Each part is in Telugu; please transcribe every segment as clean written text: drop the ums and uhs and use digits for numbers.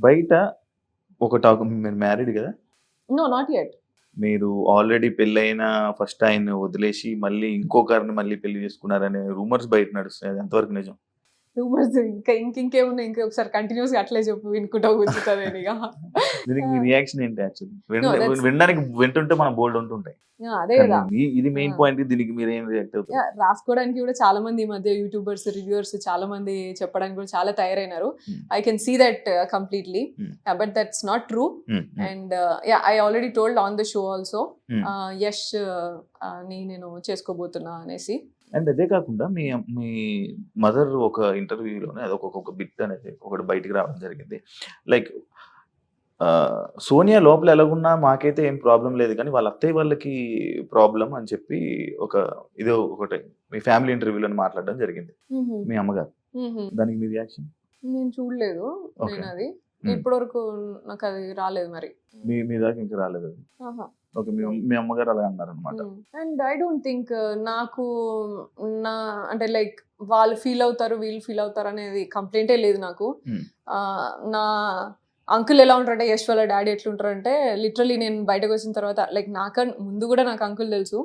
బయట ఒక టాక్ మీరు మ్యారీడ్ కదా? No not yet. మీరు ఆల్రెడీ పెళ్ళైన ఫస్ట్ ఆయన్ని వదిలేసి మళ్ళీ ఇంకొకరిని మళ్ళీ పెళ్లి చేసుకున్నారనే రూమర్స్ బయట నడుస్తున్నాయి. అది ఎంతవరకు నిజం? రూమర్స్ ఇంకేమున్నాయి, ఇంకొకసారి కంటిన్యూస్ గా అట్లే చెప్పు, వినుకుంటా కూర్చుంటుంది ఇక. దీనికి మీ రియాక్షన్ ఏంటి యాక్చువల్లీ? No, that's- వినడానికి వింటుంటే మనం బోల్డ్ ఉంటుంటాయి. అదే కదా. ఇది మెయిన్ పాయింట్. దీనికి మీరు ఏం రియాక్ట్ అవుతారు? రాసుకోవడానికి కూడా చాలా మంది ఈ మధ్య యూట్యూబర్స్, రివ్యూవర్స్ చాలా మంది చెప్పడానికి కూడా చాలా తయారైనారు. I can see that completely, but that's not true. And I already told on the show also Yash ని నేను చేసుకోబోతున్నా అనేసి. అండ్ అదే కాకుండా మీ మీ మదర్ ఒక ఇంటర్వ్యూలోనే అదొక బిట్ అనేది ఒకటి బయటికి రావడం జరిగింది. లైక్ సోనియా లోపల ఎలాగున్నా మాకైతే ఏం ప్రాబ్లం లేదు, కానీ వాళ్ళ అత్తయ్య వాళ్ళకి ప్రాబ్లం అని చెప్పి ఇదో ఒకటి మీ ఫ్యామిలీ ఇంటర్వ్యూలో మాట్లాడడం జరిగింది మీ అమ్మగారు. దానికి మీ రియాక్షన్? నేను చూడలేదు. Okay. నేను అది ఇప్పటి వరకు నాకు అది రాలేదు మరి. మీ దాకా ఇంకా రాలేదు అది. ఓకే, మీ అమ్మగారు అలా అన్నారు అనమాట. అండ్ ఐ డోంట్ థింక్ నాకు నా అంటే లైక్ వాళ్ళు ఫీల్ అవుతారు, వీళ్ళు ఫీల్ అవుతారు అనేది కంప్లైంటే లేదు నాకు. నా అంకుల్ ఎలా ఉంటారంటే, యశ్ వాళ్ళ డాడీ ఎట్లుంటారంటే, లిటరలీ నేను బయటకు వచ్చిన తర్వాత లైక్ నాకన్నా ముందు కూడా నాకు అంకుల్ తెలుసు,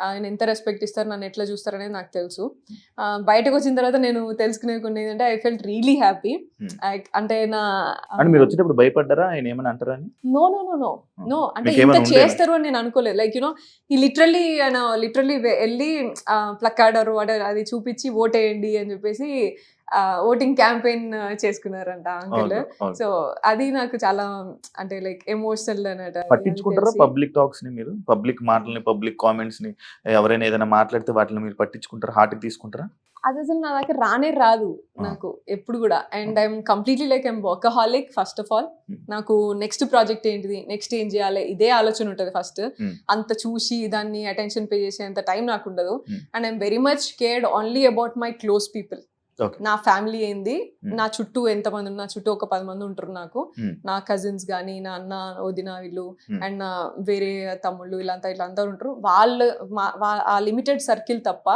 ఆయన ఎంత రెస్పెక్ట్ ఇస్తారు, నన్ను ఎట్లా చూస్తారు అనేది నాకు తెలుసు. బయటకు వచ్చిన తర్వాత నేను తెలుసుకునే కొన్ని ఏంటంటే ఐ ఫెల్ట్ రియలీ హ్యాపీ. అంటే మీరు వచ్చేటప్పుడు భయపడ్డారా ఆయన ఏమైనా అంటారా అని? No no no no no అంటే ఇంత చేస్తారు అని నేను అనుకోలేదు. లైక్ యూనో ఈ లిటరలీ ఆయన వెళ్ళి ప్లక్కార్డర్ అది చూపించి ఓటేయండి అని చెప్పేసి ఓటింగ్ క్యాంపెయిన్ చేసుకున్నారంట అంకుల్. సో అది నాకు చాలా అంటే లైక్ ఎమోషనల్ అన్నట్టు. పట్టించుకుంటారా పబ్లిక్ టాక్స్ ని? మీరు పబ్లిక్ మాటల్ని, పబ్లిక్ కామెంట్స్ ని, ఎవరైనా ఏదైనా మాట్లాడితే వాటిని మీరు పట్టించుకుంటారా, హార్ట్కి తీసుకుంటారా? అది అసలు నా దగ్గర రానే రాదు నాకు ఎప్పుడు కూడా. And I'm completely like I'm workaholic. First of all నాకు నెక్స్ట్ ప్రాజెక్ట్ ఏంటిది, నెక్స్ట్ ఏం చేయాలి, ఇదే ఆలోచన ఉంటుంది ఫస్ట్. అంత చూసి దాన్ని అటెన్షన్ పే చేసే అంత టైం నాకు ఉండదు. And I'm very much cared only about my close people. నా ఫ్యామిలీ ఏంది, నా చుట్టూ ఎంతమంది ఉన్నా, చుట్టూ ఒక 10 మంది ఉంటారు నాకు. నా కజిన్స్ గానీ, నా అన్న, వదిన వీళ్ళు, అండ్ నా వేరే తమ్ముళ్ళు, ఇట్లంతా ఉంటారు. వాళ్ళు ఆ లిమిటెడ్ సర్కిల్ తప్ప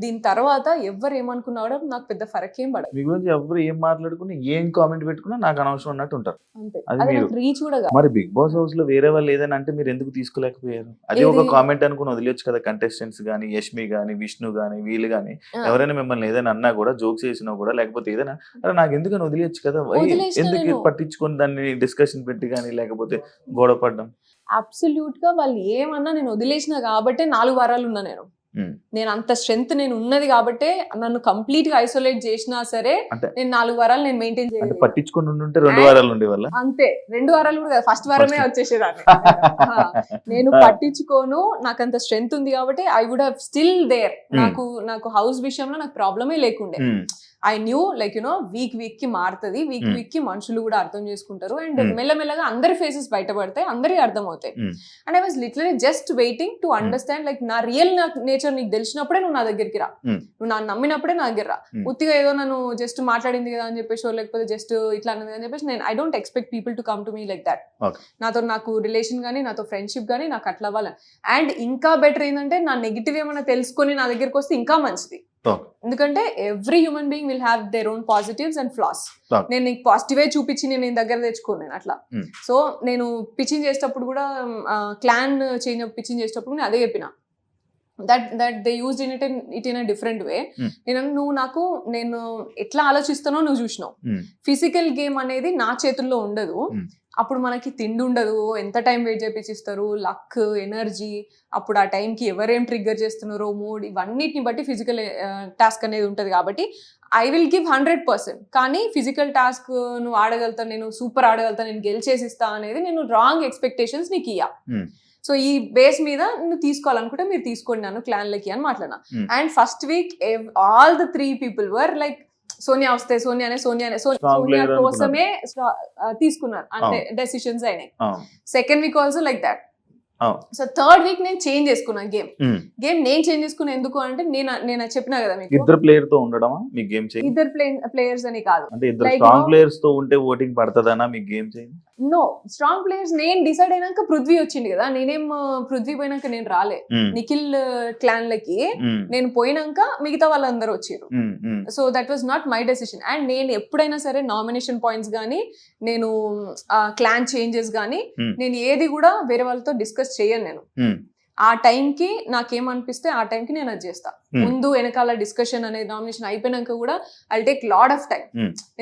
దీని తర్వాత ఎవరు ఏమనుకున్నా కూడా నాకు పెద్ద ఫరక్ ఏం పడదు. మీ గురించి ఎవరు ఏం మాట్లాడుకుని ఏం కామెంట్ పెట్టుకున్నా నాకు అనవసరం అన్నట్టు ఉంటారు. అంతే, అది నాకు రీచ్ కూడా కాదు. మరి బిగ్ బాస్ హౌస్ లో వేరే వాళ్ళు ఏదైనా అంటే మీరు ఎందుకు తీసుకోలేకపోయారు? అది ఒక కామెంట్ అనుకుని వదిలేచ్చు కదా. కంటెస్టెంట్స్ గానీ, యష్మి గానీ, విష్ణు గానీ, వీళ్ళు గానీ ఎవరైనా మిమ్మల్ని ఏదైనా అన్నా కూడా, జోక్స్ చేసినా కూడా, లేకపోతే ఏదైనా నాకు ఎందుకని వదిలేయచ్చు కదా, ఎందుకు పట్టించుకొని దాన్ని డిస్కషన్ పెట్టి కానీ లేకపోతే గొడవ పడ్డం? అబ్సల్యూట్ గా వాళ్ళు ఏమన్నా నేను వదిలేసిన కాబట్టే 4 వారాలు ఉన్నా నేను అంత స్ట్రెంత్ నేను ఉన్నది కాబట్టి నన్ను కంప్లీట్ గా ఐసోలేట్ చేసినా సరే నేను 4 వారాలు నేను మెయింటైన్ చేయాలి. పట్టించుకొని ఉంటే 2 వారాలు ఉండేవాళ్ళ. అంతే, 2 వారాలు కూడా ఫస్ట్ వారమే వచ్చేసేదాన్ని. నేను పట్టించుకోను, నాకు అంత స్ట్రెంత్ ఉంది కాబట్టి I would have still there. నాకు హౌస్ విషయంలో నాకు ప్రాబ్లమే లేకుండే. I knew like you know week కి మారుతుంది, వీక్ కి మనుషులు కూడా అర్థం చేసుకుంటారు. అండ్ మెల్లమెల్లగా అందరి ఫేసెస్ బయటపడతాయి, అందరికి అర్థం అవుతాయి. And I was literally just waiting to understand like నా రియల్ నేచర్ నీకు తెలిసినప్పుడే నువ్వు నా దగ్గరికి రా, నువ్వు నన్ను నమ్మినప్పుడే నా దగ్గర రా. ఉత్తిగా ఏదో నన్ను జస్ట్ మాట్లాడింది కదా అని చెప్పేసి, లేకపోతే జస్ట్ ఇట్లా అన్నది అని చెప్పేసి నేను I don't expect people to come to me like that. నాకు రిలేషన్ కానీ, నాతో ఫ్రెండ్షిప్ కానీ నాకు అట్లా అవ్వాలి. అండ్ ఇంకా బెటర్ ఏంటంటే నా నెగిటివ్ ఏమైనా తెలుసుకొని నా దగ్గరికి వస్తే ఇంకా మంచిది. ఎందుకంటే every human being will have their own positives and floss. నేను నీకు పాజిటివే చూపించి నేను దగ్గర తెచ్చుకోను అట్లా. సో నేను పిచ్చింగ్ చేసేటప్పుడు కూడా, క్లాన్ చేంజ్ పిచ్చింగ్ చేసేటప్పుడు నేను అదే చెప్పిన, that they used it in a different way. నేను ఎట్లా ఆలోచిస్తానో నువ్వు చూసినావు. ఫిజికల్ గేమ్ అనేది నా చేతుల్లో ఉండదు. అప్పుడు మనకి తిండి ఉండదు, ఎంత టైం వెయిట్ చేపిస్తారు, లక్, ఎనర్జీ, అప్పుడు ఆ టైంకి ఎవరేం ట్రిగ్గర్ చేస్తున్నారో, మూడ్, ఇవన్నిటిని బట్టి ఫిజికల్ టాస్క్ అనేది ఉంటుంది. కాబట్టి ఐ విల్ గివ్ 100%. కానీ ఫిజికల్ టాస్క్ నువ్వు ఆడగలుగుతాను, నేను సూపర్ ఆడగలుగుతాను, నేను గెలిచేసిస్తా అనేది నేను రాంగ్ ఎక్స్పెక్టేషన్స్ నీకు ఇయ్యా. సో ఈ బేస్ మీద నువ్వు తీసుకోవాలనుకుంటే మీరు తీసుకోండి నన్ను క్లాన్లకి అని మాట్లాడినా. And first week all the 3 people were like Sonia వస్తే సోనియా కోసమే తీసుకున్నారు, అంటే డెసిషన్స్ అయినాయి. Second week also like that. So third week నేను చేంజ్ చేసుకున్నా గేమ్ నేను చేంజ్ చేసుకున్నా ఎందుకు అంటే నేను చెప్పినా కదా మీకు ఇద్దరు ప్లేయర్ తో ఉండడమా మీకు గేమ్ చేంజ్? ఇద్దరు ప్లేయర్స్ అని కాదు, అంటే ఇద్దరు స్ట్రాంగ్ ప్లేయర్స్ తో ఉంటే ఓటింగ్ పడుతుందనా మీకు game change? No, strong players నేను డిసైడ్ అయినాక పృథ్వీ వచ్చింది కదా, నేనేం పృథ్వీ పోయినాక నేను రాలే, నిఖిల్ క్లాన్ లకి నేను పోయినాక మిగతా వాళ్ళందరూ వచ్చారు. So that was not my decision. And నేను ఎప్పుడైనా సరే నామినేషన్ పాయింట్స్ కానీ నేను క్లాన్ చేంజెస్ కానీ నేను ఏది కూడా వేరే వాళ్ళతో డిస్కస్ చేయను. నేను ఆ టైంకి నాకేమనిపిస్తే ఆ టైంకి నేను అది చేస్తా. ముందు వెనకాల డిస్కషన్ అనేది నామినేషన్ అయిపోయినాక కూడా I take lot of time.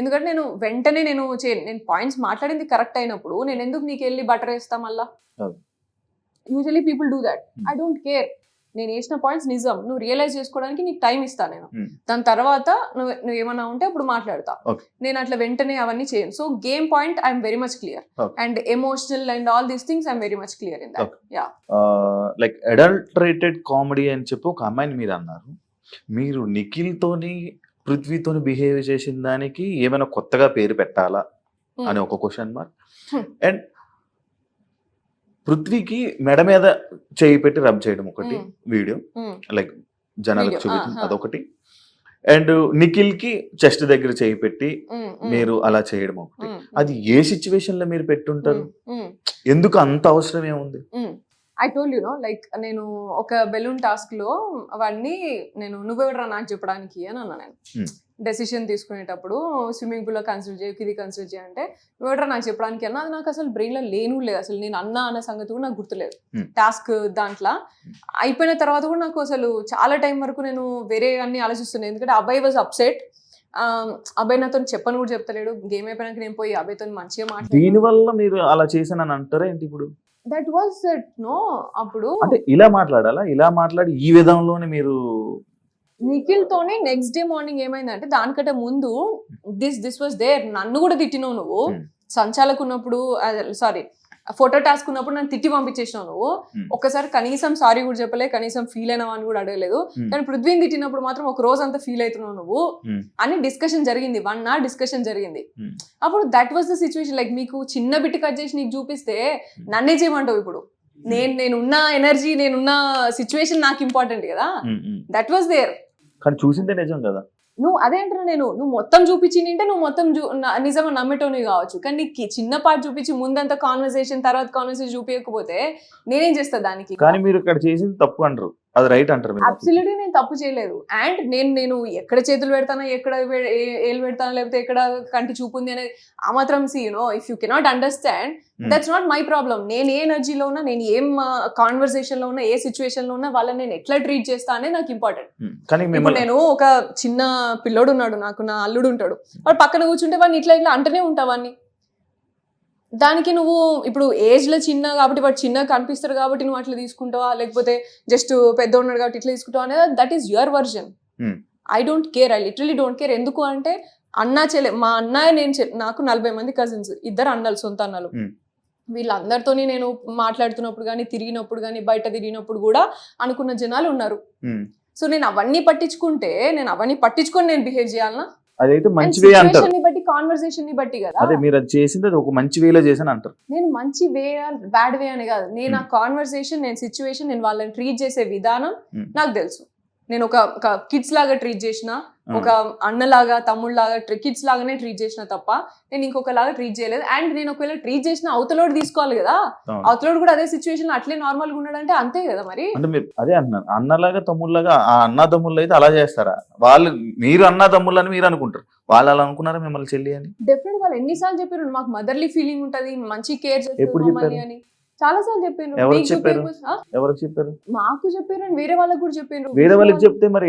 ఎందుకంటే నేను వెంటనే నేను చేయను. నేను పాయింట్స్ మాట్లాడింది కరెక్ట్ అయినప్పుడు నేను ఎందుకు నీకు వెళ్ళి బటర్ వేస్తా మళ్ళా? Usually people do that. I don't care. నేను వేసిన పాయింట్స్ నిజం, నువ్వు రియలైజ్ చేసుకోవడానికి నీకు టైం ఇస్తా నేను. దాని తర్వాత నువ్వు ఏమన్నా ఉంటే అప్పుడు మాట్లాడతా. నేను అట్లా వెంటనే అవన్నీ చేయను. So game point I'm very much clear and emotional and all these things I'm very much clear in that. Yeah, like adulterated comedy అని చెప్పి ఒక అమ్మాయిని మీరు అన్నారు. మీరు నిఖిల్ తోని పృథ్వీతోని బిహేవ్ చేసిన దానికి ఏమైనా కొత్తగా పేరు పెట్టాలా అని ఒక క్వశ్చన్ మార్క్. అండ్ పృథ్వీకి మెడ మీద చేయి పెట్టి రబ్ చేయడం ఒకటి వీడియో, లైక్ జనాలకు చూపించింది అదొకటి. అండ్ నిఖిల్ కి చెస్ట్ దగ్గర చేయి పెట్టి మీరు అలా చేయడం ఒకటి. అది ఏ సిచ్యువేషన్ లో మీరు పెట్టుంటారు? ఎందుకు అంత అవసరం ఏముంది? I told you know, like నేను ఒక బెలూన్ టాస్క్ లో వాడిని నేను నువ్వెవడరా నాకు చెప్పడానికి అని అన్నా. నేను డెసిషన్ తీసుకునేటప్పుడు స్విమ్మింగ్ పూల్ లో కన్సిడర్ చేయ, ఇది కన్సిడర్ చేయంటే నువ్వెవడరా నాకు చెప్పడానికి అన్నా. అది నాకు అసలు బ్రెయిన్ లో లేను లేదు, అసలు నేను అన్నా అన్న సంగతి కూడా నాకు గుర్తులేదు. టాస్క్ దాంట్లో అయిపోయిన తర్వాత కూడా నాకు అసలు చాలా టైం వరకు నేను వేరే అన్ని ఆలోచిస్తున్నాను. ఎందుకంటే అబ్బాయి వాజ్ అప్సెట్. అబ్బాయి నాతో చెప్పని కూడా చెప్తలేడు. గేమ్ అయిపోయినాక నేను పోయి అబ్బాయితో మంచిగా మాట్లాడు. దీని వల్ల మీరు అలా చేశానని అంటారా ఏంటి? ఇప్పుడు దట్ వాజ్ ఇట్ నో. అప్పుడు అంటే ఇలా మాట్లాడాలా? ఇలా మాట్లాడి ఈ విధంలోనే మీరు నిఖిల్ తోనే నెక్స్ట్ డే మార్నింగ్ ఏమైందంటే దానికంటే ముందు దిస్ వాజ్ దేర్. నన్ను కూడా తిట్టినావు నువ్వు. సంచాలకు ఉన్నప్పుడు, సారీ ఫోటో టాస్క్ ఉన్నప్పుడు నన్ను తిట్టి పంపించేసినావు నువ్వు. ఒక్కసారి కనీసం సారీ కూడా చెప్పలే, కనీసం ఫీల్ అయినావు అని కూడా అడగలేదు. కానీ పృథ్వీని తిట్టినప్పుడు మాత్రం ఒక రోజు అంతా ఫీల్ అవుతున్నావు నువ్వు అని డిస్కషన్ జరిగింది. 1 hour డిస్కషన్ జరిగింది. అప్పుడు that was the situation. Like మీకు చిన్న బిట్ కట్ చేసి నీకు చూపిస్తే నన్నే చేయమంటావు. ఇప్పుడు నేనున్న ఎనర్జీ, నేనున్న సిచ్యువేషన్ నాకు ఇంపార్టెంట్ కదా. That was there. కానీ చూసిందే నిజం కదా. నువ్వు అదే అంటున్నా నేను, నువ్వు మొత్తం చూపించింటే నువ్వు మొత్తం నిజంగా నమ్మేటోని కావచ్చు. కానీ నీకు చిన్న పార్ట్ చూపించి ముందంతా కాన్వర్సేషన్ తర్వాత కాన్వర్సేషన్ చూపించకపోతే నేనేం చేస్తా దానికి? కానీ మీరు ఇక్కడ చేసింది తప్పు అంటారు, అది రైట్ అంటారు? అబ్సల్యూట్లీ నేను తప్పు చేయలేదు. అండ్ నేను ఎక్కడ చేతులు పెడతానా, ఎక్కడ ఏలు పెడతానా, లేకపోతే ఎక్కడ కంటి చూపు ఉంది అనేది ఆ మాత్రం see you know if you cannot understand that's not my problem. నేను ఏ ఎనర్జీలో ఉన్నా, నేను ఏం కాన్వర్సేషన్ లో ఉన్నా, ఏ సిచ్యువేషన్ లో ఉన్నా వాళ్ళని నేను ఎట్లా ట్రీట్ చేస్తా అనేది నాకు ఇంపార్టెంట్. ఇప్పుడు నేను ఒక చిన్న పిల్లోడు ఉన్నాడు, నాకు నా అల్లుడు ఉంటాడు, వాడు పక్కన కూర్చుంటే వాడిని ఇట్లా ఇట్లా అంటనే ఉంటావాన్ని. దానికి నువ్వు ఇప్పుడు ఏజ్ లో చిన్న కాబట్టి వాడు చిన్నగా కనిపిస్తారు కాబట్టి నువ్వు అట్లా తీసుకుంటావా, లేకపోతే జస్ట్ పెద్ద ఉన్నాడు కాబట్టి ఇట్లా తీసుకుంటావా అనేది that is your version. I don't care, I literally don't care. ఎందుకు అంటే అన్నా చెల్లె, మా అన్నయ్య నాకు 40 మంది కజిన్స్, 2 అన్నలు, సొంత అన్నలు. వీళ్ళందరితోని నేను మాట్లాడుతున్నప్పుడు కానీ, తిరిగినప్పుడు కానీ, బయట తిరిగినప్పుడు కూడా అనుకున్న జనాలు ఉన్నారు. సో నేను అవన్నీ పట్టించుకొని నేను బిహేవ్ చేయాలనా? అదైతే మంచి వే అంటారు, బట్టి కాన్వర్సేషన్ ని బట్టి కదా. అదే మీరు అది చేసింది అది ఒక మంచి వేలో చేశాను అంటారు. నేను మంచి వే బ్యాడ్ వే అని కాదు, నేను ఆ కాన్వర్సేషన్, నేను సిచ్యువేషన్, నేను వాళ్ళని ట్రీట్ చేసే విధానం నాకు తెలుసు. నేను ఒక కిడ్స్ లాగా ట్రీట్ చేసిన, ఒక అన్నలాగా తమ్ముళ్ళలాగా కిడ్స్ లాగానే ట్రీట్ చేసిన తప్ప నేను ఇంకొకలాగా ట్రీట్ చేయలేదు. అండ్ నేను ఒకవేళ ట్రీట్ చేసిన అవతలోడు తీసుకోవాలి కదా, అవతలోడు కూడా అదే సిచ్యువేషన్ అట్లే నార్మల్ గా ఉన్నాడంటే అంతే కదా. మరి అంటే మీరు అదే అంటున్నారు, అన్నలాగా తమ్ముళ్ళలాగా. ఆ అన్న తమ్ముళ్ళు అయితే అలా చేస్తారా? వాళ్ళు మీరు అన్న తమ్ముళ్ళు అని మీరు అనుకుంటారు, వాళ్ళు అలా అనుకున్నారా మిమ్మల్ని చెల్లి అని? డెఫినెట్ వాళ్ళు ఎన్నిసార్లు చెప్పారు మాకు మదర్లీ ఫీలింగ్ ఉంటది, మంచి కేర్ చేస్తారు అని. చాలా సార్లు చెప్పారు. ఎవరు చెప్పారు? మాకు చెప్పారు, వేరే వాళ్ళకి కూడా చెప్పారు. వేరే వాళ్ళకి చెప్తే మరి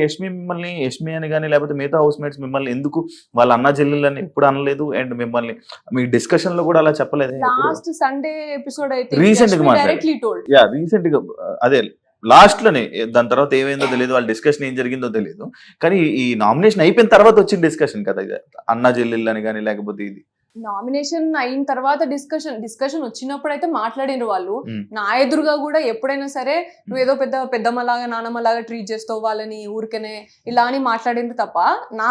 యష్మి అని కానీ లేకపోతే మిగతా హౌస్ మేట్స్ మిమ్మల్ని ఎందుకు వాళ్ళ అన్న చెల్లెళ్ళని ఎప్పుడు అనలేదు? అండ్ మిమ్మల్ని మీ డిస్కషన్ లో కూడా అలా చెప్పలేదు? లాస్ట్ సండే ఎపిసోడ్ అయితే రీసెంట్ గా అదే లాస్ట్ లోనే, దాని తర్వాత ఏమైందో తెలియదు, వాళ్ళ డిస్కషన్ ఏం జరిగిందో తెలియదు. కానీ ఈ నామినేషన్ అయిపోయిన తర్వాత వచ్చిన డిస్కషన్ కదా ఇది, అన్న చెల్లెళ్ళని కానీ లేకపోతే ఇది నామినేషన్ అయిన తర్వాత డిస్కషన్ వచ్చినప్పుడు అయితే మాట్లాడిన వాళ్ళు Hmm. నా ఎదురుగా కూడా ఎప్పుడైనా సరే నువ్వు ఏదో పెద్దమ్మలాగా నానమ్మలాగా ట్రీట్ చేస్తావు వాళ్ళని ఊరికనే ఇలా అని మాట్లాడింది తప్ప నా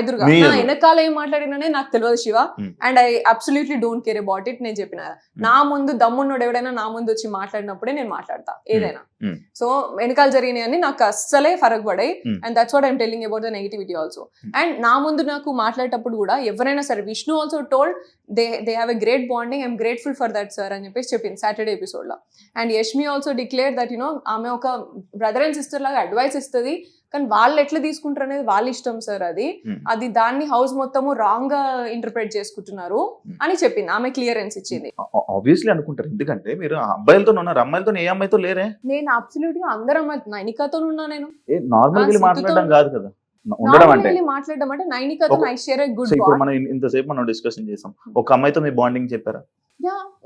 ఎదురుగా మీ నా ఎదురు. వెనకాల ఏం మాట్లాడిననే నాకు తెలియదు Shiva. Hmm. And I absolutely don't care about it. నేను చెప్పిన నా ముందు దమ్మున్నోడు ఎవడైనా నా ముందు వచ్చి మాట్లాడినప్పుడే నేను మాట్లాడతా ఏదైనా. Hmm. సో వెనకాల జరిగినాయని నాకు అస్సలే ఫరక్ పడాయి. Hmm. And that's what I'm telling about the negativity also. And నా ముందు నాకు మాట్లాడేటప్పుడు కూడా ఎవరైనా సరే Vishnu also told they have a great bonding, I'm grateful for that sir అని చెప్పేసి చెప్పింది సాటర్డే ఎపిసోడ్ లో. And Yashmi also declare that ఆమె ఒక బ్రదర్ అండ్ సిస్టర్ లాగా అడ్వైస్ ఇస్తుంది, కానీ వాళ్ళు ఎట్లా తీసుకుంటారు అనేది వాళ్ళ ఇష్టం సార్. అది దాన్ని హౌస్ మొత్తము రాంగ్ గా ఇంటర్ప్రెట్ చేసుకుంటున్నారు అని చెప్పింది. ఆమె క్లియరెన్స్ ఇచ్చింది. ఆబ్వియస్లీ అనుకుంటారు, ఎందుకంటే మీరు అబ్బాయిలతో ఉన్నారు, అమ్మాయిలతో ఏ అమ్మాయితో లేరే. నేను అబ్సల్యూట్ గా అందరం నైనికాతో ఉన్నా. నేను నార్మల్ గా మాట్లాడడం కాదు కదా ఉండడం అంటే. మాట్లాడడం అంటే నైనికాతో ఐ షేర్ ఎ గుడ్ ఇప్పుడు మనం ఇంతసేపు మనం డిస్కషన్ చేసాం, ఒక అమ్మాయితో మీ బాండింగ్ చెప్పారా?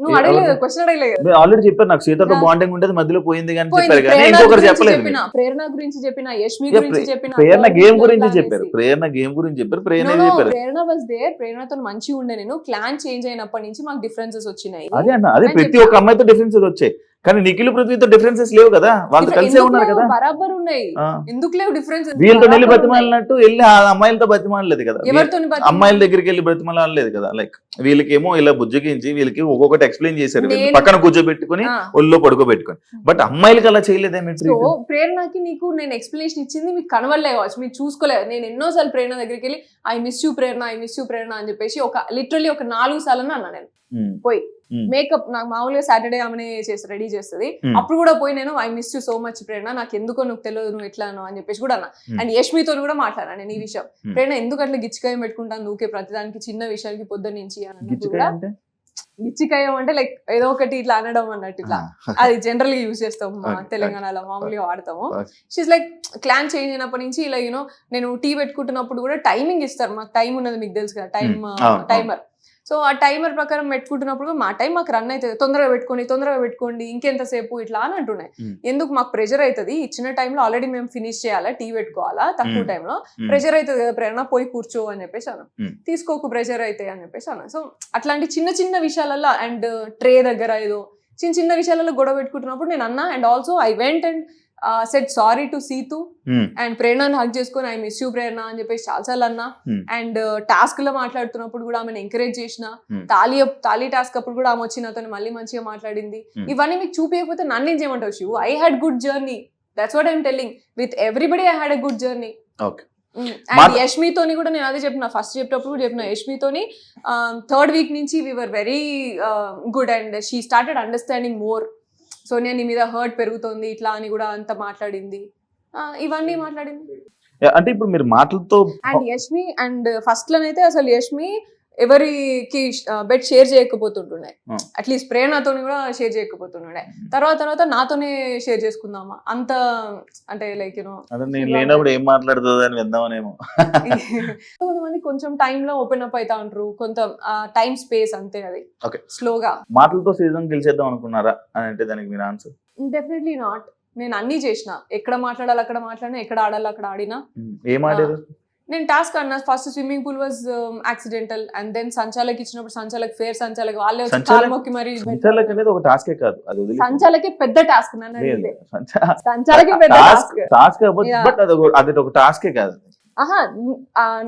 నువ్వు అడగలేదు, క్వశ్చన్ అడగలేదు. మీరు ఆల్రెడీ చెప్పారు నాకు సీతతో బాండింగ్ ఉండేది మధ్యలో పోయింది కానీ పోయింది. చెప్పారు, కానీ ప్రేరణ ఇంకొకరు గురించి చెప్పలేదు. చెప్పిన, ప్రేరణ గురించి చెప్పిన, యష్మి Yeah, గురించి చెప్పిన, ప్రేరణ third గేమ్ video గురించి plan చెప్పారు, చేసి. ప్రేరణ గేమ్ గురించి చెప్పారు, ప్రేరణ No, no, చెప్పారు. ప్రేరణ వాజ్ దేర్. ప్రేరణతో మంచిగా ఉండే. నేను క్లాన్ చేంజ్ అయినప్పటి నుంచి మాకు డిఫరెన్సెస్ వచ్చినాయి. అదే అన్న, అదే అని ప్రతి చెప్పాను. ఒక్క అమ్మాయితో డిఫరెన్సెస్ వచ్చాయి, కానీ నిఖిల్ పృథ్వీతో డిఫరెన్సెస్ లేవు కదా, వాళ్ళతో కలిసే ఎందుకు ఉన్నారు లేవు? కదా. బరాబర్ ఉన్నాయి. ఆ. ఎందుకు లేవు డిఫరెన్స్? వీళ్ళతో వెళ్ళి బతిమాలినట్టు వెళ్ళి ఆ అమ్మాయిలతో బతిమాలలేదు కదా, ఎవరితో అమ్మాయిల దగ్గరికి వెళ్ళి బ్రతిమలాడలేదు కదా. లైక్ వీళ్ళకేమో ఇలా బుజ్జగించి వీళ్ళకి ఒక్కొక్కటి ఎక్స్ప్లెయిన్ చేశారు, వీళ్ళు నేను- పక్కన కూర్చోబెట్టుకుని ఒళ్ళో పడుకోబెట్టుకుని. బట్ అమ్మాయిలకి అలా చేయలేదేమి సో ప్రేరణకి నీకు నేను ఎక్స్ప్లెనేషన్ ఇచ్చింది మీకు కనవడలే కావచ్చు, మీరు చూసుకోలేదు. నేను ఎన్నోసార్లు ప్రేరణ దగ్గరికి వెళ్ళి I miss you Prerana, I miss you Prerana అని చెప్పేసి లిటరల్లీ ఒక 4 సార్లు అన్నా. నేను పోయి మేకప్ నాకు మామూలుగా సాటర్డే ఆమెనే రెడీ చేస్తుంది, అప్పుడు కూడా పోయి నేను I miss you so much Prerana, నాకు ఎందుకో నువ్వు తెలియదు నువ్వు ఎట్లాను అని చెప్పేసి కూడా అన్నా. అండ్ యష్మితో కూడా మాట్లాడా నేను ఈ విషయం. ప్రేరణ ఎందుకు అట్లా గిచ్చికాయం పెట్టుకుంటాను ఊకే ప్రతిదానికి, చిన్న విషయాలకి పొద్దున్న నుంచి అని అన్నప్పుడు కూడా గిచ్చికాయం అంటే లైక్ ఏదో ఒకటి ఇట్లా అనడం అన్నట్టు, ఇట్లా అది జనరల్ గా యూజ్ చేస్తాం తెలంగాణలో, మామూలుగా వాడతాము. షీస్ లైక్ క్లాన్ చేంజ్ అయినప్పటి నుంచి ఇలా నేను టీ పెట్టుకుంటున్నప్పుడు కూడా టైమింగ్ ఇస్తారు, మాకు టైం ఉన్నది మీకు తెలుసు కదా, టైమర్. సో ఆ టైమర్ ప్రకారం పెట్టుకుంటున్నప్పుడు మా టైం మాకు రన్ అవుతుంది, తొందరగా పెట్టుకోండి ఇంకెంతసేపు ఇట్లా అని అంటున్నాయి. ఎందుకు మాకు ప్రెషర్ అవుతుంది, ఇచ్చిన టైంలో ఆల్రెడీ మేము ఫినిష్ చేయాలా, టీ పెట్టుకోవాలా, తక్కువ టైంలో ప్రెషర్ అవుతుంది కదా ప్రేరణ, పోయి కూర్చో అని చెప్పేసి అన్న, తీసుకోకు ప్రెషర్ అయితే అని చెప్పేసి అన్న. సో అట్లాంటి చిన్న విషయాలలో అండ్ ట్రే దగ్గర ఏదో చిన్న విషయాలలో గొడవ పెట్టుకుంటున్నప్పుడు నేను అన్నా. And also I went and said sorry to Seethu and ప్రేరణని హక్ చేసుకొని ఐ మిస్ యూ ప్రేరణ అని చెప్పేసి చాలాసార్లు అన్నా. అండ్ టాస్క్ లో మాట్లాడుతున్నప్పుడు కూడా ఆమెను ఎంకరేజ్ చేసిన, తాళీ టాస్క్ అప్పుడు కూడా ఆమె వచ్చి నాతో మళ్ళీ మంచిగా మాట్లాడింది. ఇవన్నీ మీకు చూపించకపోతే నన్ను ఏం చేయమంటావు Shivu? I had good journey, that's what I'm telling. With everybody I had a good journey. And యష్మితోని కూడా నేను అదే చెప్పిన, ఫస్ట్ చెప్పేటప్పుడు కూడా చెప్పిన, యష్మితోని 3rd వీక్ నుంచి we were very good and she started understanding more. Sonia నీ మీద హర్ట్ పెరుగుతుంది ఇట్లా అని కూడా అంత మాట్లాడింది, ఇవన్నీ మాట్లాడింది. అంటే ఇప్పుడు మీరు మాటలతో అండ్ యష్మి అండ్ ఫస్ట్ లోనైతే అసలు యష్మి ఎవరికి బెడ్ షేర్ చేయకపోతుంటుండే, అట్లీస్ట్ ప్రేరణతో కూడా షేర్ చేయకపోతుండే. తర్వాత నాతోనే షేర్ చేసుకుందామా అంత, అంటే లైక్ నేను లేనప్పుడు ఏం మాట్లాడుతుంది అని విందామనేమో. కొంతమంది కొంచెం టైంలో ఓపెన్ అప్ అవుతా ఉంటారు, కొంత టైం స్పేస్ అంతే, అది స్లోగా. మాటలతో సీజన్ గెలిచేద్దాం అనుకున్నారా అని అంటే దానికి మీరు ఆన్సర్? Definitely not. నేను అన్ని చేసిన, ఎక్కడ మాట్లాడాలి అక్కడ మాట్లాడినా, ఎక్కడ ఆడాలి అక్కడ ఆడినా. ఏం ఆడారు? నేను టాస్క్ అన్నా. First swimming pool was accidental and then సంచాలకి ఇచ్చినప్పుడు సంచాలకి వాళ్ళే వచ్చి కాలు మొక్కి మరి. సంచాలక్ అనేది ఒక టాస్కే కాదు, అది సంచాలకి పెద్ద టాస్క్. నన్ను అడిగితే సంచాలకి పెద్ద టాస్క్, బట్ అది ఒక టాస్కే కాదు.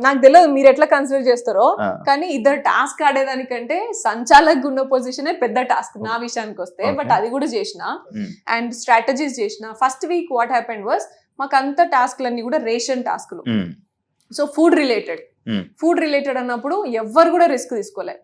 నాకు తెలియదు మీరు ఎట్లా కన్సిడర్ చేస్తారో, కానీ ఇద్దరు టాస్క్ ఆడేదానికంటే సంచాలక్ ఉన్న పొజిషనే పెద్ద టాస్క్ నా విషయానికి వస్తే. బట్ అది కూడా చేసిన అండ్ స్ట్రాటజీస్ చేసిన. First week what happened was, మాకు అంత టాస్క్లన్నీ కూడా రేషన్ టాస్క్లు. సో ఫుడ్ రిలేటెడ్ అన్నప్పుడు ఎవరు కూడా రిస్క్ తీసుకోలేదు,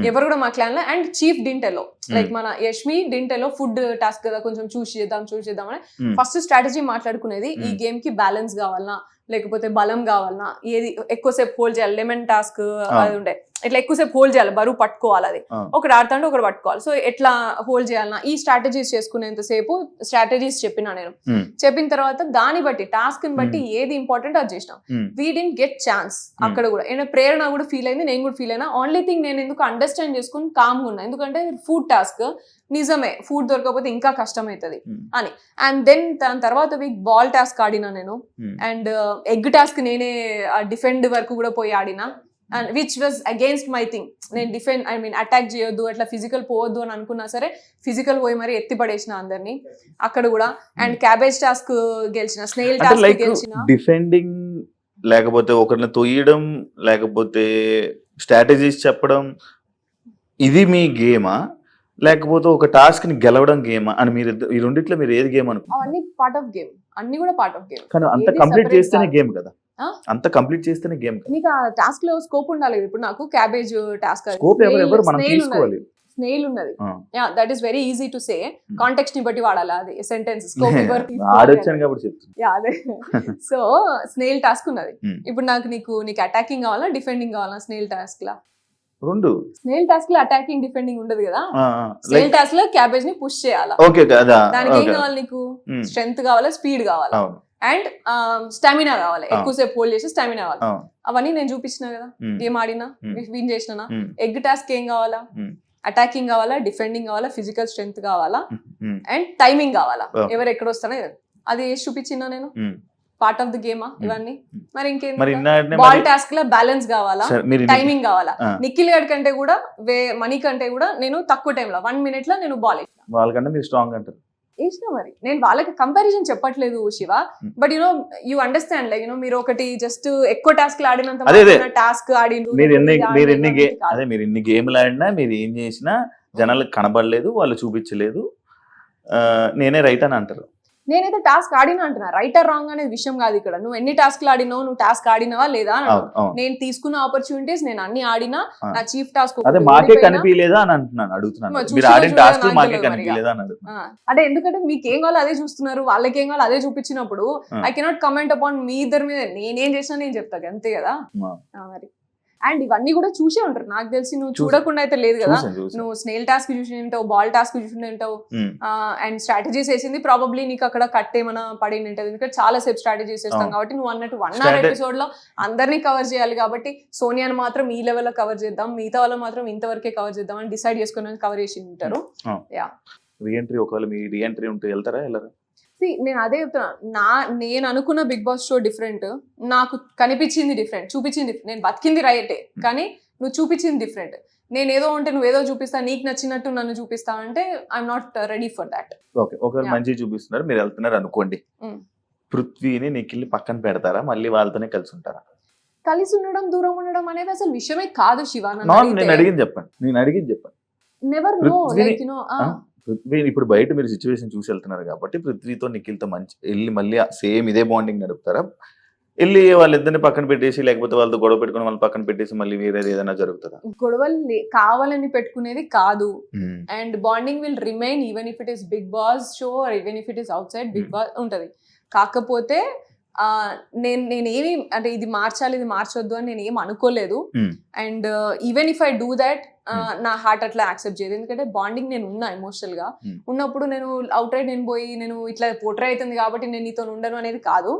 ఎవరు కూడా మా క్లాన్ లో. అండ్ చీఫ్ డింటెలో లైక్ మన యష్మి డింటెలో ఫుడ్ టాస్క్ కదా, కొంచెం చూసి చేద్దాం అని ఫస్ట్ స్ట్రాటజీ మాట్లాడుకునేది. ఈ గేమ్ కి బ్యాలెన్స్ కావాలన్నా, లేకపోతే బలం కావాలన్నా, ఏది ఎక్కువసేపు హోల్డ్ చేయాలి. లెమన్ టాస్క్ అది ఉండే, ఇట్లా ఎక్కువసేపు హోల్డ్ చేయాలి, బరువు పట్టుకోవాలి, అది ఒకటి ఆడుతుంటే ఒకటి పట్టుకోవాలి. సో ఎట్లా హోల్డ్ చేయాలన్నా ఈ స్ట్రాటజీస్ చేసుకునేంతసేపు స్ట్రాటజీస్ చెప్పిన నేను. చెప్పిన తర్వాత దాన్ని బట్టి టాస్క్ ని బట్టి ఏది ఇంపార్టెంట్ అది చేసినాం. వీ డింట్ గెట్ ఛాన్స్ అక్కడ కూడా. ప్రేరణ కూడా ఫీల్ అయింది, నేను కూడా ఫీల్ అయినా. ఓన్లీ థింగ్ నేను ఎందుకు అండర్స్టాండ్ చేసుకుని కామ్గా ఉన్నా, ఎందుకంటే ఫుడ్ టాస్క్ నిజమే, ఫుడ్ దొరకకపోతే ఇంకా కష్టం అవుతుంది అని. అండ్ దెన్ దాని తర్వాత వీక్ బాల్ టాస్క్ ఆడినా నేను. అండ్ ఎగ్ టాస్క్ నేనే డిఫెండ్ వరకు కూడా పోయి ఆడినా. And which was against my thing. నేను డిఫెండ్ అటాక్ చేయొద్దు, అట్లా ఫిజికల్ పోవద్దు అని అనుకున్నా సరే ఫిజికల్ పోయి మరి ఎత్తి పడేసిన అందరినీ అక్కడ కూడా. అండ్ క్యాబేజ్ టాస్క్ గెలిచిన, స్నేల్ అంటే టాస్క్ లైక్ గెలిచిన. డిఫెండింగ్ లేకపోతే ఒకరిని తొయ్యడం లేకపోతే స్ట్రాటజీస్ చెప్పడం ఇది మీ గేమా, లేకపోతే ఒక టాస్క్ ని గెలవడం గేమా అని మీరు ఈ రెండిట్లో మీరు ఏది గేమ్ అనుకుంటారు? అవన్నీ పార్ట్ ఆఫ్ గేమ్, అన్ని కూడా పార్ట్ ఆఫ్ గేమ్. కానీ అంత ఏది కంప్లీట్ separate చేస్తేనే కాదు. గేమ్ కదా, ఆ? అంత కంప్లీట్ చేస్తేనే గేమ్ కదా. నీకు ఆ టాస్క్ లో స్కోప్ ఉండాలి కదా. ఇప్పుడు నాకు క్యాబేజ్ టాస్క్ స్కోప్ ఎవరు మనం తీసుకోవాలి. స్నేల్ ఉన్నది, ఆ. That is very easy to say. Context ని బట్టి వాడాలి అది సెంటెన్స్. స్కోప్ ఆడొచ్చాను కాబట్టి చెప్తాను. అదే. సో స్నేల్ టాస్క్ ఉన్నది. Hmm. ఇప్పుడు నీకు అటాకింగ్ కావాలా డిఫెండింగ్ కావాలా? స్నేల్ టాస్క్ లా రెండు స్నేల్ టాస్క్ లో అటాకింగ్ డిఫెండింగ్ ఉండదు కదా. లైక్ స్నేల్ టాస్క్ లో క్యాబేజ్ ని పుష్ చేయాలా. ఓకే కదా, దానికి ఏం కావాలి నీకు? స్ట్రెంగ్త్ కావాలా, స్పీడ్ కావాలా, అవును అండ్ స్టామినా కావాలి. ఆ. ఎక్కువసేపు హోల్డ్ చేసి స్టామినా కావాలి. అవును. అవన్నీ నేను చూపించిన కదా, Hmm. గేమ్ ఆడినా, Hmm. విన్ చేసినా. Hmm. ఎగ్ టాస్క్ ఏం కావాలా? Hmm. అటాకింగ్ కావాలా, డిఫెండింగ్ కావాలా, ఫిజికల్ స్ట్రెంగ్త్ కావాలా, Hmm. అండ్ టైమింగ్ కావాలా. Okay. ఎవరు ఎక్కడ వస్తానో అది వేసి చూపించినా నేను. Hmm. పార్ట్ ఆఫ్ ది గేమా ఇవన్నీ. మరి ఇంకేం? మరి బాల్ టాస్క్ లో బ్యాలెన్స్ కావాలా, మీరు టైమింగ్ కావాలా. ఆ. నిఖిల్ గడ్ కంటే కూడా మనీ కంటే కూడా నేను తక్కువ టైంలో 1 minute లో నేను బాల్ వాళ్ళకంటే మీరు స్ట్రాంగ్ అంటారు. వేసిన. మరి నేను వాళ్ళకి కంపారిజన్ చెప్పట్లేదు Shiva, but you understand like మీరు ఒకటి జస్ట్ ఎక్కువ టాస్క్ ఆడినంత అదే. టాస్క్ ఆడిండు. మీరు ఎన్ని గేమ్లు ఆడినా మీరు ఏం చేసినా జనాలకు కనబడలేదు, వాళ్ళు చూపించలేదు, నేనే రైట్ అని అంటారు. నేనైతే టాస్క్ ఆడినా అంటున్నా. రైట్ ఆర్ రాంగ్ అనేది విషయం కాదు ఇక్కడ. నువ్వు ఎన్ని టాస్క్లు ఆడినావు, నువ్వు టాస్క్ ఆడినావా లేదా అని అవును, అవును. నేను తీసుకున్న ఆపర్చునిటీస్ నేను అన్ని ఆడినా. ఆ. నా చీఫ్ టాస్క్ అదే మాకే కనిపించలేదా అని అంటున్నాను, అడుగుతున్నాను. మరి మీరు చూసినా ఆడిన చూడలేదా టాస్క్ నాకు మాకే తెలియదు కనిపించలేదా అని అడుగుతున్నాను. అంటే ఎందుకంటే మీకు ఏం కావాలో అదే చూస్తున్నారు, వాళ్ళకి ఏం కావాలో అదే చూపించినప్పుడు ఆ. I cannot comment upon me ఇద్దరి మీద. నేనేం చేసినా నేను చెప్తాను అంతే కదా. మరి అండ్ ఇవన్నీ కూడా చూసే ఉంటారు నాకు తెలిసి. నువ్వు చూడకుండా అయితే లేదు కదా. చూసాను. నువ్వు స్నేల్ టాస్క్ చూసి ఉంటావు, బాల్ టాస్క్ చూసి ఉంటావు, ఉమ్. అండ్ స్ట్రాటజీస్ వేసింది ప్రాబబ్లీ నీకు అక్కడ కట్ ఏమైనా పడి ఉంటుంది. ఎందుకంటే చాలా సేపు స్ట్రాటజీస్ వేస్తాం అవును. కాబట్టి నువ్వు అన్నట్టు 1 hour ఎపిసోడ్ లో అందరినీ కవర్ చేయాలి కాబట్టి సోనియాని మాత్రం ఈ లెవెల్ లో కవర్ చేద్దాం, మిగతా వాళ్ళని మాత్రం ఇంతవరకే కవర్ చేద్దాం అని డిసైడ్ చేసుకుని కవర్ చేసి ఉంటారు. యా, రీఎంట్రీ ఒకవేళ మీ రీఎంట్రీ ఉంటే వెళ్తారా వెళ్ళరా? నేను అదే చెప్తున్నా. నేను అనుకున్న బిగ్ బాస్ షో డిఫరెంట్, నాకు కనిపించింది డిఫరెంట్, చూపించింది different. నేను బతికింది రైటే కానీ నువ్వు చూపించింది డిఫరెంట్. నేను ఏదో ఉంటే నువ్వు ఏదో చూపిస్తా, నీకు నచ్చినట్టు నన్ను చూపిస్తా అంటే I'm not ready for that. Okay, ఒకవేళ మంచిగా చూపిస్తున్నారు, మీరు వెళ్తున్నారు అనుకోండి, పృథ్వీని నిఖిల్ని పక్కన పెడతారా, మళ్ళీ వాళ్ళతోనే కలిసి ఉంటారా? కలిసి ఉండడం దూరం ఉండడం అనేది అసలు విషయమే కాదు శివ. నేను అడిగింది చెప్పండి. నెవర్ నో లైక్ పృథ్వీ ఇప్పుడు బయట మీరు సిచ్యువేషన్ చూసి వెళ్తున్నారు కాబట్టి పృథ్వీతో నిఖిల్తో మంచి వెళ్ళి మళ్ళీ సేమ్ ఇదే బాండింగ్ నడుపుతారా? వెళ్ళి వాళ్ళిద్దరిని పక్కన పెట్టేసి లేకపోతే వాళ్ళతో గొడవ పెట్టుకుని వాళ్ళు పక్కన పెట్టేసి మళ్ళీ వేరేది ఏదైనా జరుగుతుందా? గొడవలు కావాలని పెట్టుకునేది కాదు. And bonding will remain even if it is Big Boss show or even if it is outside Big Boss ఉంటది. కాకపోతే నేనేమి అంటే ఇది మార్చాలి ఇది మార్చొద్దు అని నేను ఏం అనుకోలేదు. And even if I do that నా హార్ట్ అట్లా యాక్సెప్ట్ చేయదు. ఎందుకంటే బాండింగ్ నేను ఉన్నా ఎమోషనల్ గా ఉన్నప్పుడు నేను అవుట్ రైట్ నేను పోయి నేను ఇట్లా పోట్రే అవుతుంది కాబట్టి నేను నీతో ఉండను అనేది కాదు.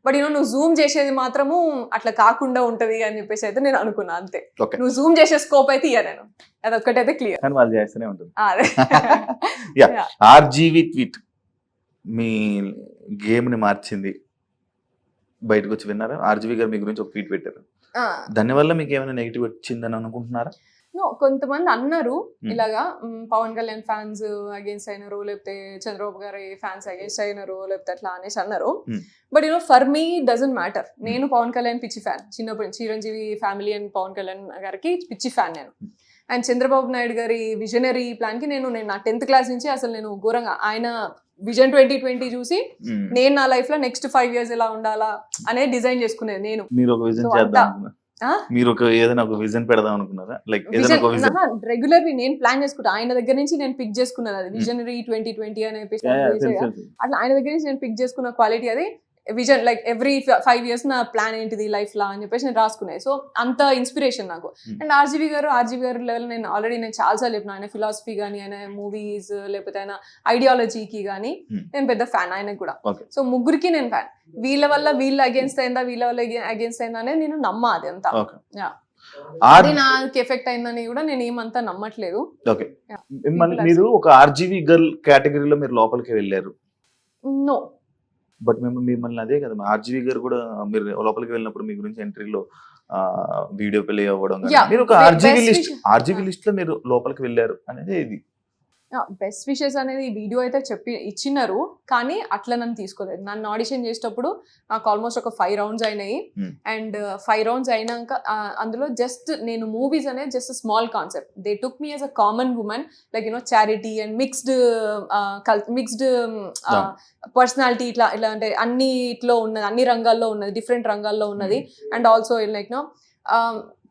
బట్ నువ్వు జూమ్ చేసేది మాత్రము అట్లా కాకుండా ఉంటది అని చెప్పేసి అయితే నేను అనుకున్నా అంతే. నువ్వు జూమ్ చేసే స్కోప్ అయితే ఇయ్య నేను, అదొక్కటైతే క్లియర్. కానీ వాళ్ళు చేస్తూనే ఉంటుంది. అదే ఆర్జీవి ట్వీట్ మీ గేమ్ ని మార్చింది, బయటకు వచ్చి విన్నారా? ఆర్జీవి గారు మీ గురించి ఒక ట్వీట్ పెట్టారు, దానివల్ల మీకు ఏమైనా నెగిటివ్ వచ్చిందని అనుకుంటున్నారా? కొంతమంది అన్నారు ఇలాగా పవన్ కళ్యాణ్ ఫ్యాన్స్ అగేన్స్ట్ అయినారు, లేకపోతే చంద్రబాబు గారి ఫ్యాన్స్ అగేన్స్ట్ అయినారు, లేకపోతే అట్లా అనేసి అన్నారు. But for me doesn't matter. నేను పవన్ కళ్యాణ్ పిచ్చి ఫ్యాన్ చిన్నప్పుడు. చిరంజీవి ఫ్యామిలీ అండ్ పవన్ కళ్యాణ్ గారికి పిచ్చి ఫ్యాన్ నేను. అండ్ చంద్రబాబు నాయుడు గారి విజనరీ ప్లాన్ కి నేను నా 10th క్లాస్ నుంచి అసలు నేను ఘోరంగా ఆయన విజన్ 2020 చూసి నేను నా లైఫ్ లో నెక్స్ట్ 5 years ఎలా ఉండాలా అనేది డిజైన్ చేసుకునేది నేను. మీరు ఒక విజన్ చేద్దాం, మీరు ఒక ఏదైనా ఒక విజన్ పెడదాం అనుకున్నారా? లైక్ రెగ్యులర్లీ నేను ప్లాన్ చేసుకుంటా. ఆయన దగ్గర నుంచి నేను పిక్ చేసుకున్నది అది విజనరీ 2020 అనే అట్లా ఆయన దగ్గర నుంచి నేను పిక్ చేసుకున్న క్వాలిటీ అది విజన్. లైక్ ఎవ్రీ 5 years నా ప్లాన్ ఏంటిది లైఫ్ లా అని చెప్పేసి నేను రాసుకునేది. సో అంత ఇన్స్పిరేషన్ నాకు. అండ్ ఆర్జీవి గారు లెవెల్ నేను ఆల్రెడీ చాలాసార్లు చెప్పిన, ఆయన ఫిలాసఫీ కానీ ఆయన మూవీస్ లేకపోతే ఆయన ఐడియాలజీకి కానీ నేను పెద్ద ఫ్యాన్ ఆయనకు కూడా. సో ముగ్గురికి నేను ఫ్యాన్. వీళ్ళ వల్ల వీళ్ళు అగేన్స్ట్ అయిందా, వీళ్ళ వల్ల అగేన్స్ట్ అయిందా అనేది నేను నమ్మా. అది అంతా అది నాకు ఎఫెక్ట్ అయిందని కూడా నేను ఏమంతా నమ్మట్లేదు. మీరు ఒక ఆర్జీవి గర్ల్ కేటగిరీలో మీరు లోపలికి వెళ్ళారు. నో, బట్ మిమ్మల్ని అదే కదా ఆర్జీవి గారు కూడా మీరు లోపలికి వెళ్ళినప్పుడు మీ గురించి ఎంట్రీలో వీడియో ప్లే అవ్వడం కానీ, Yeah, మీరు ఒక best ఆర్జీవీ లిస్ట్ లో మీరు లోపలికి వెళ్ళారు అనేది ఇది. బెస్ట్ విషెస్ అనేది వీడియో అయితే ఇచ్చినారు, కానీ అట్లా నన్ను తీసుకోలేదు. నన్ను ఆడిషన్ చేసేటప్పుడు నాకు ఆల్మోస్ట్ ఒక 5 రౌండ్స్ అయినాయి. అండ్ 5 రౌండ్స్ అయినాక అందులో జస్ట్ నేను మూవీస్ అనేది just small concept. They took me as a common women, like charity and mixed personality, ఇట్లా అంటే అన్నిట్లో ఉన్నది, అన్ని రంగాల్లో ఉన్నది, డిఫరెంట్ రంగాల్లో ఉన్నది. And also like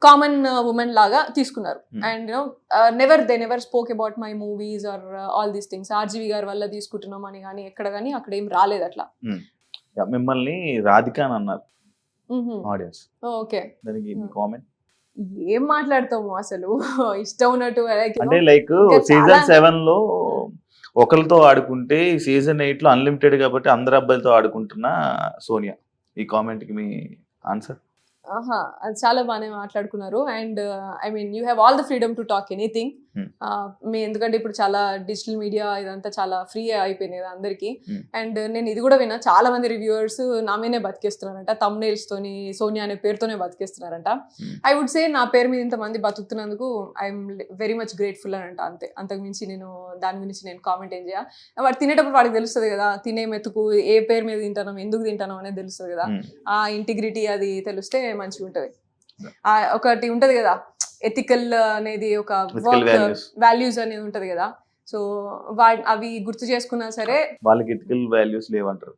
common women లాగా తీసుకున్నారు. And they never spoke about my movies or all these things. RGV గారి వల్ల తీసుకుంటున్నాం అని కానీ ఎక్కడ కానీ అక్కడ ఏం రాలేదు అట్లా. మిమ్మల్ని రాధిక అని అన్నారు ఆడియన్స్, ఓకే, దానికి కామెంట్ ఏం మాట్లాడతాము అసలు ఇష్టం ఉన్నట్టు. అంటే లైక్ సీజన్ 7 లో ఒకరితో ఆడుకుంటే సీజన్ 8 లో అన్లిమిటెడ్ కాబట్టి అందరు అబ్బాయిలతో ఆడుకుంటున్న సోనియా, ఈ కామెంట్ కి మీ ఆన్సర్? అది చాలా బాగానే మాట్లాడుకున్నారు. And I mean you have all the freedom to talk anything. ఎందుకంటే ఇప్పుడు చాలా డిజిటల్ మీడియా ఇదంతా చాలా ఫ్రీ అయిపోయింది కదా అందరికి. అండ్ నేను ఇది కూడా విన్నా, చాలా మంది రివ్యూవర్స్ నా మీదే బతికేస్తున్నారంట, thumbnails తోని సోనియా అనే పేరుతోనే బతికేస్తున్నారంట. ఐ వుడ్ సే నా పేరు మీద ఇంతమంది బతుకుతున్నందుకు ఐఎమ్ వెరీ మచ్ గ్రేట్ఫుల్ అని అంట, అంతే. అంతకుమించి నేను దాని గురించి నేను కామెంట్ ఏం చేయ. వాడు తినేటప్పుడు వాడికి తెలుస్తుంది కదా, తినే మెతుకు ఏ పేరు మీద తింటాను, ఎందుకు తింటాను అనేది తెలుస్తుంది కదా. ఆ ఇంటిగ్రిటీ అది తెలిస్తే మంచిగా ఉంటది. ఒకటి ఉంటది కదా, ఎథికల్ అనేది, ఒక వర్క్ వాల్యూస్ అనేది ఉంటది కదా. సో అవి గుర్తు చేసుకున్నా సరే వాళ్ళకి ఎథికల్ వాల్యూస్ లేవంటారు.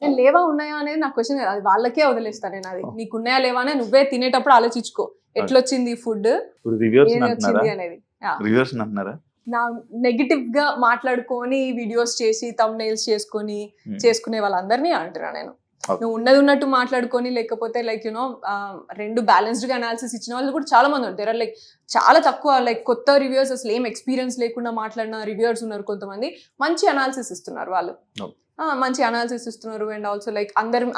నేను లేవా ఉన్నాయా అనేది నా క్వశ్చన్ కదా, అది వాళ్ళకే వదిలేస్తాను నేను. అది నీకు ఉన్నాయా లేవా అనేది నువ్వే తినేటప్పుడు ఆలోచించుకో, ఎట్లొచ్చింది ఫుడ్, వచ్చింది అనేది. నా నెగిటివ్ గా మాట్లాడుకొని వీడియోస్ చేసి thumbnails చేసుకునే వాళ్ళందరినీ అంటున్నా నేను. నువ్వు ఉన్నది ఉన్నట్టు మాట్లాడుకొని, లేకపోతే లైక్ రెండు బ్యాలెన్స్డ్ గా అనాలిసిస్ ఇచ్చిన వాళ్ళు కూడా చాలా మంది ఉంటారు. లైక్ చాలా తక్కువ, లైక్ కొత్త రివ్యూర్స్, అసలు ఏం ఎక్స్పీరియన్స్ లేకుండా మాట్లాడిన రివ్యూర్స్ ఉన్నారు కొంతమంది. మంచి అనాలిసిస్ ఇస్తున్నారు వాళ్ళు, మంచి అనాలిసిస్ ఇస్తున్నారు. అండ్ ఆల్సో లైక్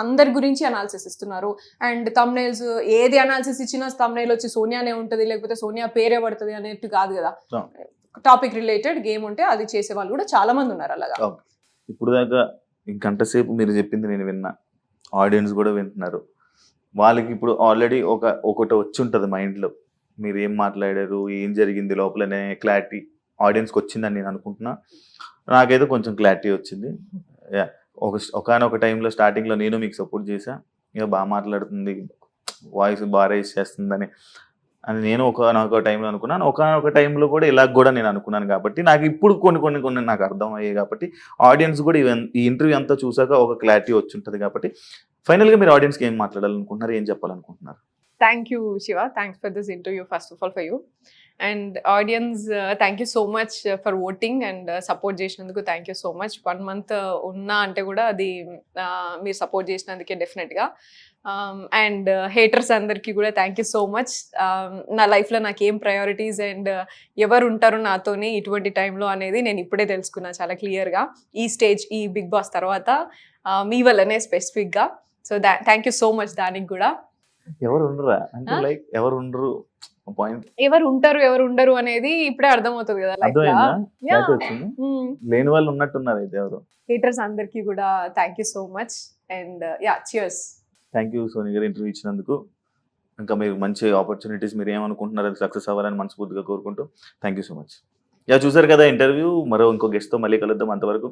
అందరి గురించి అనాలిసిస్ ఇస్తున్నారు. అండ్ thumbnails ఏది అనాలిసిస్ ఇచ్చినా thumbnail వచ్చి సోనియానే ఉంటుంది, లేకపోతే సోనియా పేరే పడుతుంది అనేట్టు కాదు కదా. టాపిక్ రిలేటెడ్ గేమ్ ఉంటే అది చేసే వాళ్ళు కూడా చాలా మంది ఉన్నారు అలాగా. ఇప్పుడు దాకా ఇంకంటసేపు మీరు చెప్పింది నేను విన్నా, ఆడియన్స్ కూడా వింటున్నారు. వాళ్ళకి ఇప్పుడు ఆల్రెడీ ఒకటి వచ్చి ఉంటుంది మైండ్లో, మీరు ఏం మాట్లాడారు, ఏం జరిగింది లోపలనే క్లారిటీ ఆడియన్స్కి వచ్చిందని నేను అనుకుంటున్నా. నాకైతే కొంచెం క్లారిటీ వచ్చింది. ఒకనొక టైంలో స్టార్టింగ్లో నేను మీకు సపోర్ట్ చేశా, ఇక బాగా మాట్లాడుతుంది, వాయిస్ బాగా రైజ్ చేస్తుందని నేను ఒకనొక టైంలో అనుకున్నాను. ఒకనొక టైంలో కూడా ఇలా కూడా నేను అనుకున్నాను. కాబట్టి నాకు ఇప్పుడు కొన్ని నాకు అర్థం అయ్యాయి. కాబట్టి ఆడియన్స్ కూడా ఈ ఇంటర్వ్యూ అంతా చూసాక ఒక క్లారిటీ వచ్చి ఉంటుంది. కాబట్టి ఫైనల్గా మీరు ఆడియన్స్కి ఏం మాట్లాడాలనుకుంటున్నారు, ఏం చెప్పాలనుకుంటున్నారు? Thank you Shiva, thanks for this interview first of all for you. And audience, thank you so much for voting and support చేసినందుకు thank you so much. 1 month ఉన్నా అంటే కూడా అది మీరు సపోర్ట్ చేసినందుకే డెఫినెట్గా. అండ్ హేటర్స్ అందరికీ కూడా థ్యాంక్ యూ సో మచ్. నా లైఫ్లో నాకు ఏం ప్రయారిటీస్ అండ్ ఎవరు ఉంటారు నాతోని ఇటువంటి టైంలో అనేది నేను ఇప్పుడే తెలుసుకున్నా చాలా క్లియర్గా. ఈ స్టేజ్, ఈ బిగ్ బాస్ తర్వాత మీ వల్లనే స్పెసిఫిక్గా. So thank you so much. దానికి కూడా ఎవరు ఉంటారు ఎవరు ఉండరు అనేది ఇప్పుడే అర్థమవుతుంది కదా. లేని వాళ్ళు ఉన్నట్టున్నారు అయితే ఎవరు. హేటర్స్ అందరికీ కూడా thank you so much. And cheers. Thank you Soni garu interview ఇచ్చినందుకు. ఇంకా మీరు మంచి ఆపర్చునిటీస్ మీరు ఏమనుకుంటున్నారు అది సక్సెస్ అవ్వాలని మనస్ఫూర్తిగా కోరుకుంటూ థ్యాంక్ యూ సో మచ్. చూసారు కదా ఇంటర్వ్యూ. మరో ఇంకో గెస్ట్తో మళ్ళీ కలుద్దాం. అంతవరకు